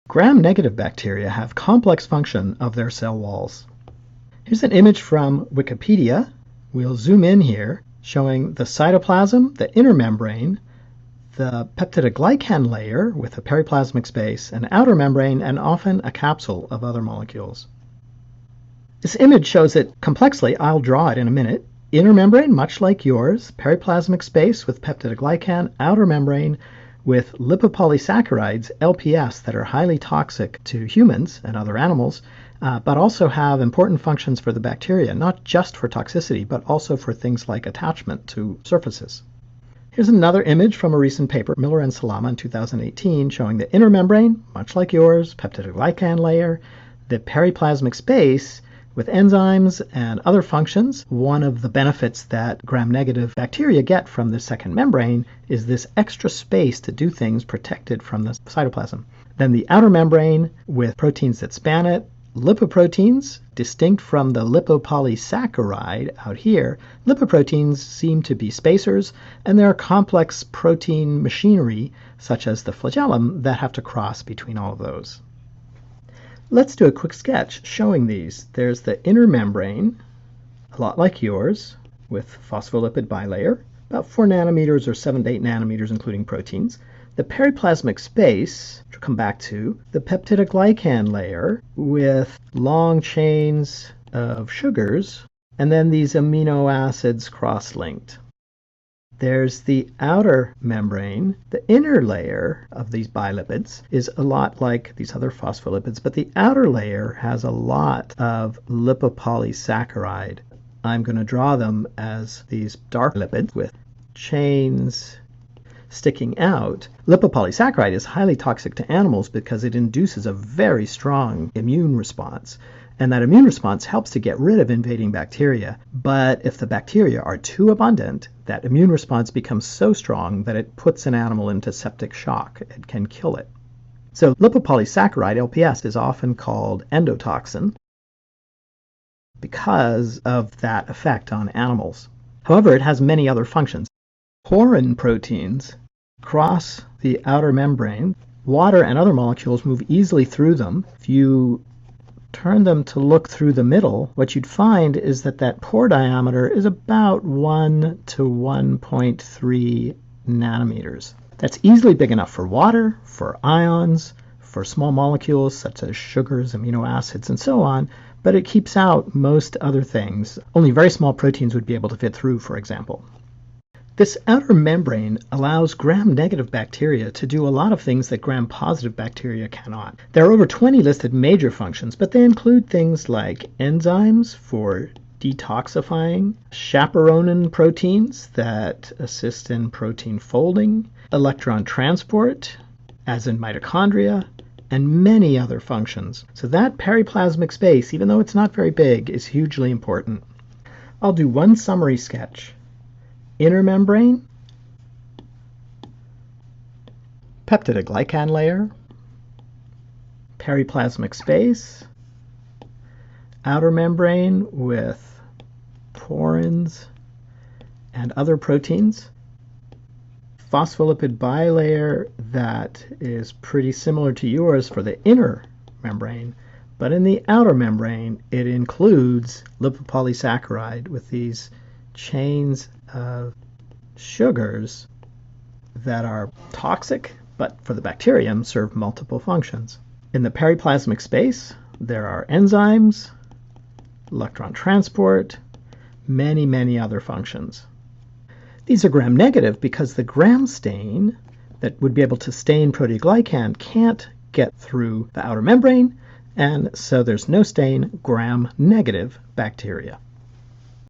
Gram-negative bacteria have complex function of their cell walls. Here's an image from Wikipedia. We'll zoom in here, showing the cytoplasm, the inner membrane, the peptidoglycan layer with a periplasmic space, an outer membrane, and often a capsule of other molecules. This image shows it complexly. I'll draw it in a minute. Inner membrane, much like yours, periplasmic space with peptidoglycan, outer membrane with lipopolysaccharides, LPS, that are highly toxic to humans and other animals, but also have important functions for the bacteria, not just for toxicity, but also for things like attachment to surfaces. Here's another image from a recent paper, Miller and Salama in 2018, showing the inner membrane, much like yours, peptidoglycan layer, the periplasmic space with enzymes and other functions. One of the benefits that gram-negative bacteria get from the second membrane is this extra space to do things protected from the cytoplasm. Then the outer membrane with proteins that span it, lipoproteins, distinct from the lipopolysaccharide out here. Lipoproteins seem to be spacers, and there are complex protein machinery, such as the flagellum, that have to cross between all of those. Let's do a quick sketch showing these. There's the inner membrane, a lot like yours, with phospholipid bilayer, about 4 nanometers or 7 to 8 nanometers, including proteins. The periplasmic space, which we'll come back to, the peptidoglycan layer with long chains of sugars, and then these amino acids cross-linked. There's the outer membrane. The inner layer of these bilipids is a lot like these other phospholipids, but the outer layer has a lot of lipopolysaccharide. I'm going to draw them as these dark lipids with chains sticking out. Lipopolysaccharide is highly toxic to animals because it induces a very strong immune response. And that immune response helps to get rid of invading bacteria. But if the bacteria are too abundant, that immune response becomes so strong that it puts an animal into septic shock. It can kill it. So lipopolysaccharide, LPS, is often called endotoxin because of that effect on animals. However, it has many other functions. Porin proteins cross the outer membrane. Water and other molecules move easily through them. If you turn them to look through the middle, what you'd find is that that pore diameter is about 1 to 1.3 nanometers. That's easily big enough for water, for ions, for small molecules such as sugars, amino acids, and so on, but it keeps out most other things. Only very small proteins would be able to fit through, for example. This outer membrane allows gram-negative bacteria to do a lot of things that gram-positive bacteria cannot. There are over 20 listed major functions, but they include things like enzymes for detoxifying, chaperonin proteins that assist in protein folding, electron transport, as in mitochondria, and many other functions. So that periplasmic space, even though it's not very big, is hugely important. I'll do one summary sketch. Inner membrane, peptidoglycan layer, periplasmic space, outer membrane with porins and other proteins, phospholipid bilayer that is pretty similar to yours for the inner membrane, but in the outer membrane it includes lipopolysaccharide with these chains of sugars that are toxic, but for the bacterium serve multiple functions. In the periplasmic space, there are enzymes, electron transport, many other functions. These are gram-negative because the gram stain that would be able to stain proteoglycan can't get through the outer membrane, and so there's no stain gram-negative bacteria.